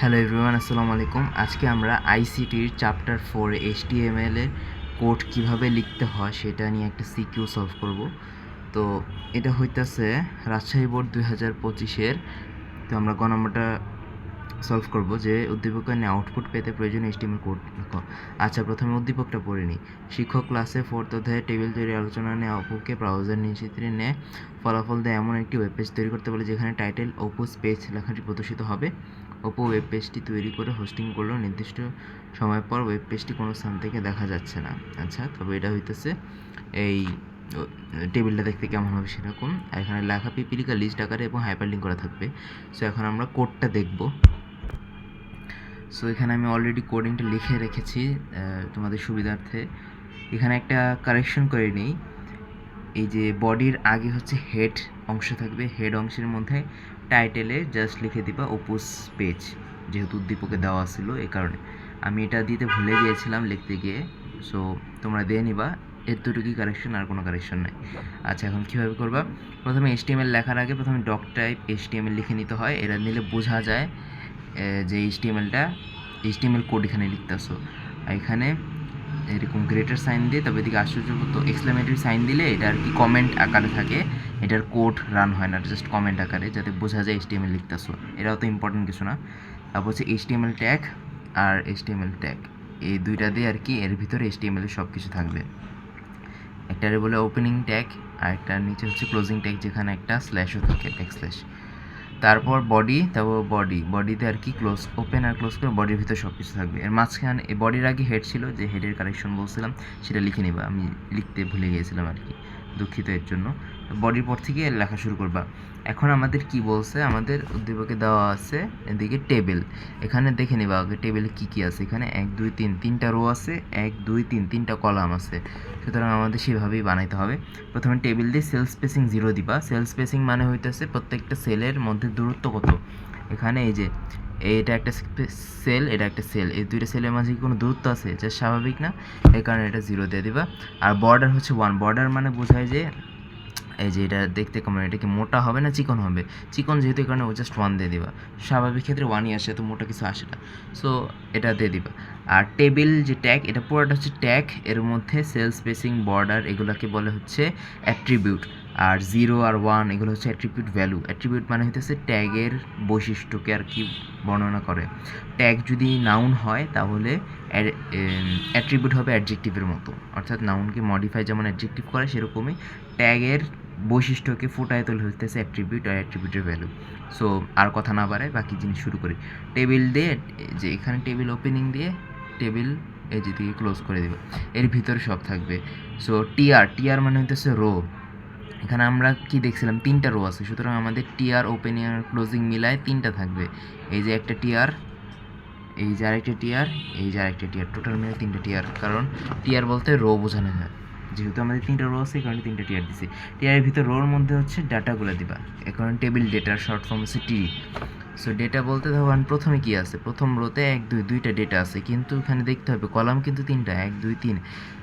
Hello everyone, আসসালামু আলাইকুম। আজকে আমরা আইসিটির চ্যাপ্টার 4 HTML এর কোড কিভাবে লিখতে হয় সেটা নিয়ে একটা সিকিউ সলভ করব। তো এটা হইতাছে রাজশাহী বোর্ড 2025-এর। তো আমরা গ নম্বরটা সলভ করব যে উদ্দীপকের নিয়ে আউটপুট পেতে প্রয়োজনীয় HTML কোড লিখো। আচ্ছা, প্রথমে উদ্দীপকটা পড়ে নিই। শিক্ষক ক্লাসে 4th অধ্যায়ে টেবিল তৈরি আলোচনা নিয়ে অপুকে ব্রাউজার নিশ্চিত্রে নিয়ে ফলাফল দেয় এমন একটি ওয়েব পেজ তৈরি করতে বলে যেখানে টাইটেল অপুস পেজ লেখাটি প্রদর্শিত হবে। অপু ওয়েব পেজটি তৈরি করে হোস্টিং করলেও নির্দিষ্ট সময় পর ওয়েব পেজটি কোনো স্থান থেকে দেখা যাচ্ছে না। আচ্ছা, তবে এটা হইতেছে এই টেবিলটা দেখতে কেমন হবে সেরকম। এখানে লেখা পিপিলিকা লিস্ট আকারে এবং হাইপারলিঙ্ক করা থাকবে। সো এখন আমরা কোডটা দেখব। সো এখানে আমি অলরেডি কোডিংটা লিখে রেখেছি তোমাদের সুবিধার্থে। এখানে একটা কারেকশন করে নিই। এই যে বডির আগে হচ্ছে হেড অংশ থাকবে, হেড অংশের মধ্যে টাইটেলে জাস্ট লিখে দিবা অপুস পেজ, যেহেতু উদ্দীপকে দেওয়া ছিল এই কারণে। আমি এটা দিতে ভুলে গিয়েছিলাম লিখতে গিয়ে, সো তোমরা দিয়ে নিবা। এতটুকুই কারেকশন, আর কোনো কারেকশন নাই। আচ্ছা, এখন কীভাবে করবা? প্রথমে HTML লেখার আগে প্রথমে ডক টাইপ HTML লিখে নিতে হয়। এরা নিলে বোঝা যায় যে HTML কোড এখানে লিখতেছো। এখানে এরকম গ্রেটার সাইন দিয়ে, তবে এদিকে আশ্চর্যমতো এক্সক্লেমেটরি সাইন দিলে এটা আর কি কমেন্ট আকারে থাকে, এটার কোড রান হয় না, জাস্ট কমেন্ট আকারে, যাতে বোঝা যায় HTML লিখতেছো। এটাও তো ইম্পর্টেন্ট কিছু না। তারপর হচ্ছে HTML ট্যাগ আর HTML ট্যাগ, এই দুইটা দিয়ে আর কি এর ভিতরে HTML এর সব কিছু থাকবে। একটারে বলে ওপেনিং ট্যাগ আর একটা নিচে হচ্ছে ক্লোজিং ট্যাগ, যেখানে একটা স্ল্যাশও থাকে, ব্যাকস্ল্যাশ। তারপর বডিতে আর কি ওপেন আর ক্লোজ করে বডির ভিতরে সব কিছু থাকবে। এর মাঝখানে এই বডির আগে হেড ছিল, যে হেডের কারেকশন বলছিলাম সেটা লিখে নিবা, আমি লিখতে ভুলে গিয়েছিলাম আর কি, দুঃখিত এর জন্য। বডির পর থেকে লেখা শুরু করবা। এখন আমাদের কি বলছে, আমাদের উদ্দীপকে দেওয়া আছে এদিকে টেবিল। এখানে দেখে নিবা আগে টেবিলে কী কী আছে। এখানে 1 2 3 তিনটা রো আছে, 1 2 3 তিনটা কলাম আছে, সুতরাং আমাদের সেভাবেই বানাইতে হবে। প্রথমে টেবিল দিয়ে সেল স্পেসিং 0 দিবা। সেল স্পেসিং মানে হইতেছে প্রত্যেকটা সেলের মধ্যে দূরত্ব কত। এখানে এই যে এটা একটা সেল, এটা একটা সেল, এই দুইটা সেলের মাঝে কি কোনো দূরত্ব আছে? যা স্বাভাবিক না, এই কারণে এটা 0 দিয়ে দিবা। আর বর্ডার হচ্ছে 1। বর্ডার মানে বোঝায় যে এই যে এটা দেখতে কেমন, এটা কি মোটা হবে না চিকন হবে? চিকন যেহেতু, এই কারণে ও জাস্ট 1 দিয়ে দিবা। স্বাভাবিক ক্ষেত্রে 1ই আসে, তো মোটা কিছু আসে না, সো এটা দিয়ে দিবা। আর টেবিল যে ট্যাগ, এটা পুরোটা হচ্ছে ট্যাগ, এর মধ্যে সেল স্পেসিং বর্ডার এগুলোকে বলে হচ্ছে অ্যাট্রিবিউট। আর 0 আর 1 এগুলো হচ্ছে অ্যাট্রিবিউট ভ্যালু। অ্যাট্রিবিউট মানে হইতেছে ট্যাগের বৈশিষ্ট্যকে আর কি বর্ণনা করে। ট্যাগ যদি নাউন হয় তাহলে অ্যাট্রিবিউট হবে অ্যাডজেক্টিভের মতো, অর্থাৎ নাউনকে মডিফাই যেমন অ্যাডজেক্টিভ করে, সেরকমই ট্যাগের বৈশিষ্ট্যকে ফুটায় তুলে হইতেছে অ্যাট্রিবিউট আর অ্যাট্রিবিউটের ভ্যালু। সো আর কথা না বাড়ায় বাকি জিনিস শুরু করি। টেবিল দিয়ে, যে এখানে টেবিল ওপেনিং দিয়ে টেবিল এই যে দিকে ক্লোজ করে দেবে, এর ভিতরে সব থাকবে। সো টিআর মানে হইতেছে রো। এখানে আমরা কি দেখছিলাম, 3টা রো আছে, সুতরাং আমাদের টিআর ওপেনিং আর ক্লোজিং মিলায় 3টা থাকবে। এই যে একটা টিআর, এই যে আরেকটা টিআর, এই যে আরেকটা টিআর, টোটাল মিলে 3টা টিআর। কারণ টিআর বলতে রো বোঝানো হয়, যেহেতু আমাদের 3টা রো আছে এই কারণে 3টা টিআর দিছি। টিআরের ভিতর রোর মধ্যে হচ্ছে ডাটাগুলো দিবা। এখন টেবিল ডেটার শর্ট ফর্ম হচ্ছে টি। সো ডেটা বলতে ধরেন প্রথমে কি আছে, প্রথম রোতে 1 2 দুইটা ডেটা আছে, কিন্তু এখানে দেখতে হবে কলাম কিন্তু 3টা, 1 2 3।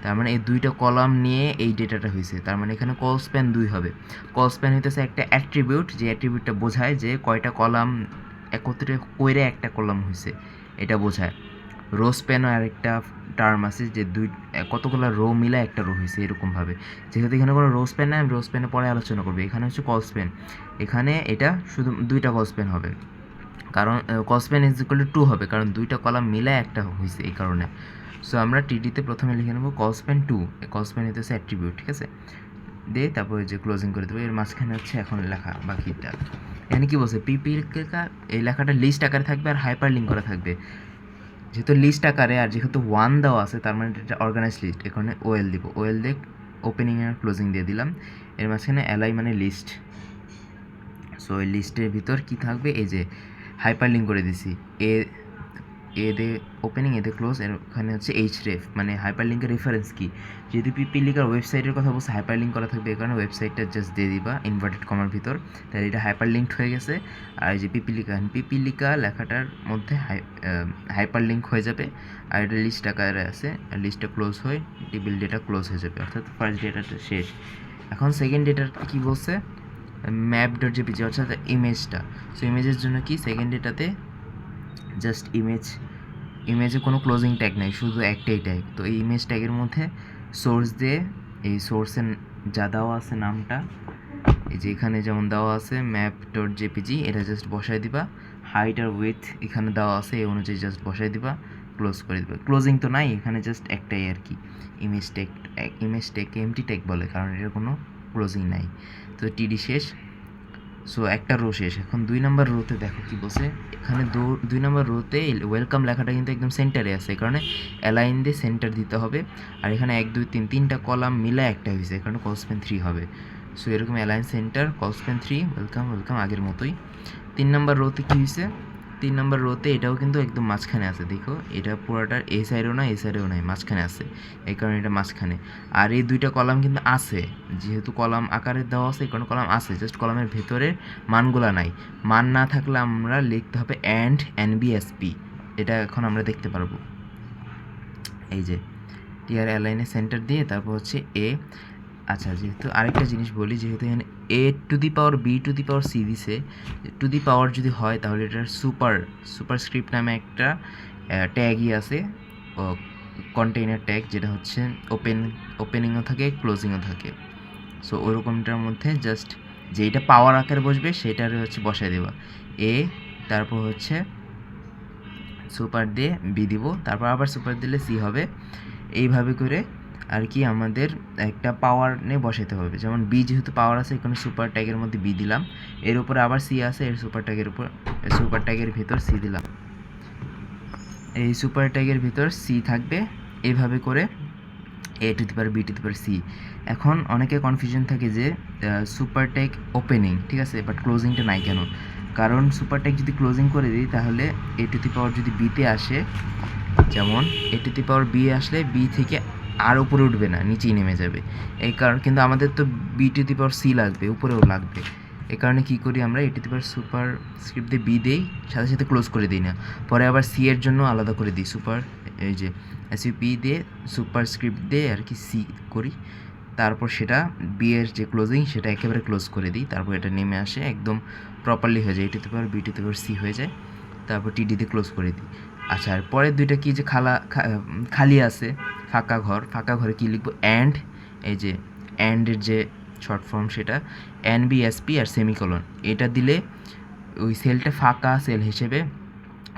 তার মানে এই দুইটা কলাম নিয়ে এই ডেটাটা হয়েছে, তার মানে এখানে কল স্প্যান 2 হবে। কল স্প্যান হইতেছে একটা অ্যাট্রিবিউট, যে অ্যাট্রিবিউটটা বোঝায় যে কয়টা কলাম একত্রে কইরে একটা কলাম হয়েছে, এটা বোঝায়। রো স্প্যানও আরেকটা টার্ম আছে, যে কতগুলো রো মিলে একটা রো হয়েছে, এরকমভাবে। যেহেতু এখানে কোনো রো স্প্যান নাই, আমি রো স্প্যানে পরে আলোচনা করবো। এখানে হচ্ছে কল স্প্যান, এখানে এটা শুধু 2টা কল স্প্যান হবে, কারণ call span is equal to 2 হবে, কারণ 2টা কলাম মিলে একটা হয়েছে এই কারণে। সো আমরা টিডিতে প্রথমে লিখে নেবো কল স্প্যান 2। কল স্প্যান হইতেছে অ্যাট্রিবিউট, ঠিক আছে, দিয়ে তারপরে যে ক্লোজিং করে দেবো। এর মাঝখানে হচ্ছে এখন লেখা বাকিটা। এখানে কি বলছে, পিপিলিকা এই লেখাটা লিস্ট আকারে থাকবে আর হাইপার লিঙ্ক করা থাকবে। যেহেতু লিস্ট আকারে আর যেহেতু 1 দেওয়া আছে, তার মানে এটা অর্গানাইজ লিস্ট। এখানে ওএল দিব, ওএল দিয়ে ওপেনিং আর ক্লোজিং দিয়ে দিলাম। এর মাঝখানে এলআই মানে লিস্ট। সো এই লিস্টের ভিতর কি থাকবে, এই যে হাইপার লিঙ্ক করে দিছি, এ দে ওপেনিং, এ দে ক্লোজ, এর ওখানে হচ্ছে এইচরেফ মানে হাইপার লিঙ্কের রেফারেন্স কি। যদি পিপিলিকার ওয়েবসাইটের কথা বলছে হাইপার লিঙ্ক করা থাকবে, এই কারণে ওয়েবসাইটটা জাস্ট দিয়ে দিবা ইনভার্টেড কমার ভিতর, তাহলে এটা হাইপার লিঙ্কড হয়ে গেছে। আর এই যে পিপিলিকা লেখাটার মধ্যে হাইপার লিঙ্ক হয়ে যাবে। আর এটা লিস্ট আকারে আছে, আর লিস্টটা ক্লোজ হয়ে টেবিল ডেটা ক্লোজ হয়ে যাবে, অর্থাৎ ফার্স্ট ডেটাটা শেষ। এখন সেকেন্ড ডেটার কী বলছে, ম্যাপ ডট জেপিজি, অর্থাৎ ইমেজটা। সো ইমেজের জন্য কি সেকেন্ড ডেটাতে জাস্ট ইমেজে কোনো ক্লোজিং ট্যাগ নেই, শুধু একটাই ট্যাগ। তো এই ইমেজ ট্যাগের মধ্যে সোর্স দিয়ে এই সোর্সের যা দেওয়া আছে নামটা, এই যে এখানে যেমন দেওয়া আছে map.jpg, এটা জাস্ট বসায় দিবা। হাইট আর উইথ এখানে দেওয়া আছে, এই অনুযায়ী জাস্ট বসায় দিবা, ক্লোজ করে দিবা। ক্লোজিং তো নাই এখানে, জাস্ট একটাই আর কি ইমেজ ট্যাগ এমটি ট্যাগ বলে, কারণ এটার কোনো ক্লোজিং নাই। তো টিডি শেষ। সো একটা রো শেষ। এখন 2 নম্বর রোতে দেখো কি বলছে। এখানে 2 নম্বর রোতে ওয়েলকাম লেখাটা কিন্তু একদম সেন্টারে আছে, এই কারণে অ্যালাইন দিয়ে সেন্টার দিতে হবে। আর এখানে 1 2 3 তিনটা কলাম মিলে একটা হয়েছে, এই কারণে কলস্পেন 3 হবে। সো এরকম অ্যালাইন সেন্টার কলস্পেন 3 ওয়েলকাম আগের মতোই। 3 নম্বর রোতে কী হয়েছে, 3 নম্বর রোতে এটাও কিন্তু একদম মাঝখানে আছে। দেখো এটা পুরোটার এই সাইডেও না এই সাইডেও নাই, মাঝখানে আছে, এই কারণে এটা মাঝখানে। আর এই 2টা কলাম কিন্তু আছে, যেহেতু কলাম আকারে দেওয়া আছে এই কারণে কলাম আছে, জাস্ট কলামের ভেতরে মানগুলা নাই। মান না থাকলে আমরা লিখতে হবে অ্যান্ড এনবিএসপি, এটা এখন আমরা দেখতে পারবো। এই যে টিআর অ্যালাইনে সেন্টার দিয়ে তারপর হচ্ছে এ। আচ্ছা, যেহেতু আরেকটা জিনিস বলি, যেহেতু এখানে a two the power b two the power c দিছে, টু দি পাওয়ার যদি হয় তাহলে এটার সুপারস্ক্রিপ্ট নামে একটা ট্যাগই আছে, কন্টেইনার ট্যাগ, যেটা হচ্ছে ওপেনিংও থাকে ক্লোজিংও থাকে। সো ওইরকমটার মধ্যে জাস্ট যেইটা পাওয়ার আকারে বসবে সেটার হচ্ছে বসায় দেবা এ, তারপর হচ্ছে সুপার দিয়ে বি দিব, তারপর আবার সুপার দিলে সি হবে। এইভাবে করে আর কি আমাদের একটা পাওয়ার নিয়ে বসাতে হবে। যেমন বি যেহেতু পাওয়ার আছে, এখানে সুপার ট্যাগের মধ্যে বি দিলাম, এর উপরে আবার সি আছে, এর সুপার ট্যাগের ভিতর সি দিলাম, এই সুপার ট্যাগের ভিতর সি থাকবে। এইভাবে করে A to the power B to the power C. এখন অনেকে কনফিউশন থাকে যে সুপার ট্যাগ ওপেনিং ঠিক আছে, বাট ক্লোজিংটা নাই কেন? কারণ সুপার ট্যাগ যদি ক্লোজিং করে দিই তাহলে এ টু দি পাওয়ার যদি বিতে আসে, যেমন এ টু দি পাওয়ার বি আসলে বি থেকে আর উপরে উঠবে না, নিচেই নেমে যাবে। এই কারণ কিন্তু আমাদের তো B to the power C লাগবে, উপরেও লাগবে। এই কারণে কী করি আমরা, এ টু দি পাওয়ার সুপার স্ক্রিপ্ট দিয়ে বি দেই, সাথে সাথে ক্লোজ করে দিই না, পরে আবার সি এর জন্য আলাদা করে দিই সুপার, এই যে এসইপি দিয়ে সুপার স্ক্রিপ্ট দিয়ে আর কি সি করি, তারপর সেটা বি এর যে ক্লোজিং সেটা একেবারে ক্লোজ করে দিই, তারপর এটা নেমে আসে একদম প্রপারলি হয়ে যায়, A to the power B to the power C হয়ে যায়, তারপর টিডি দিয়ে ক্লোজ করে দিই। আচ্ছা, আর পরের 2টা কি যে খালি আছে ফাঁকা ঘরে কী লিখবো, অ্যান্ড, এই যে অ্যান্ডের যে শর্ট ফর্ম সেটা এনবিএসপি আর সেমিকলন, এটা দিলে ওই সেলটা ফাঁকা সেল হিসেবে,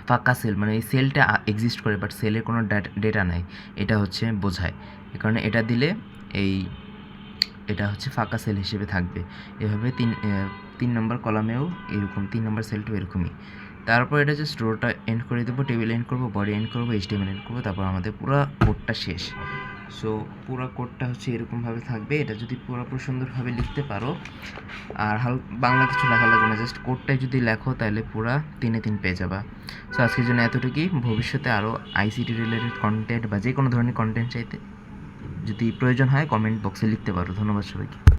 ফাঁকা সেল মানে এই সেলটা এক্সিস্ট করে বাট সেলের কোনো ডেটা নাই, এটা হচ্ছে বোঝায়। এ কারণে এটা দিলে এটা হচ্ছে ফাঁকা সেল হিসেবে থাকবে। এভাবে 3 নম্বর কলামেও এরকম, 3 নম্বর সেলটাও এরকমই। তারপর এটা জাস্ট রোটা এন্ড করে দেবো, টেবিল এন্ড করবো, বডি এন্ড করবো, HTML এন্ড করবো, তারপর আমাদের পুরো কোডটা শেষ। সো পুরো কোডটা হচ্ছে এরকমভাবে থাকবে। এটা যদি পুরোপুরি সুন্দরভাবে লিখতে পারো, আর বাংলা কিছু লেখা লাগবে না, জাস্ট কোডটাই যদি লেখো তাহলে পুরো 3-3 পেয়ে যাবা। সো আজকের জন্য এতটুকুই। ভবিষ্যতে আরও আইসিটি রিলেটেড কন্টেন্ট বা যে কোনো ধরনের কন্টেন্ট চাইতে যদি প্রয়োজন হয় কমেন্ট বক্সে লিখতে পারো। ধন্যবাদ সবাইকে।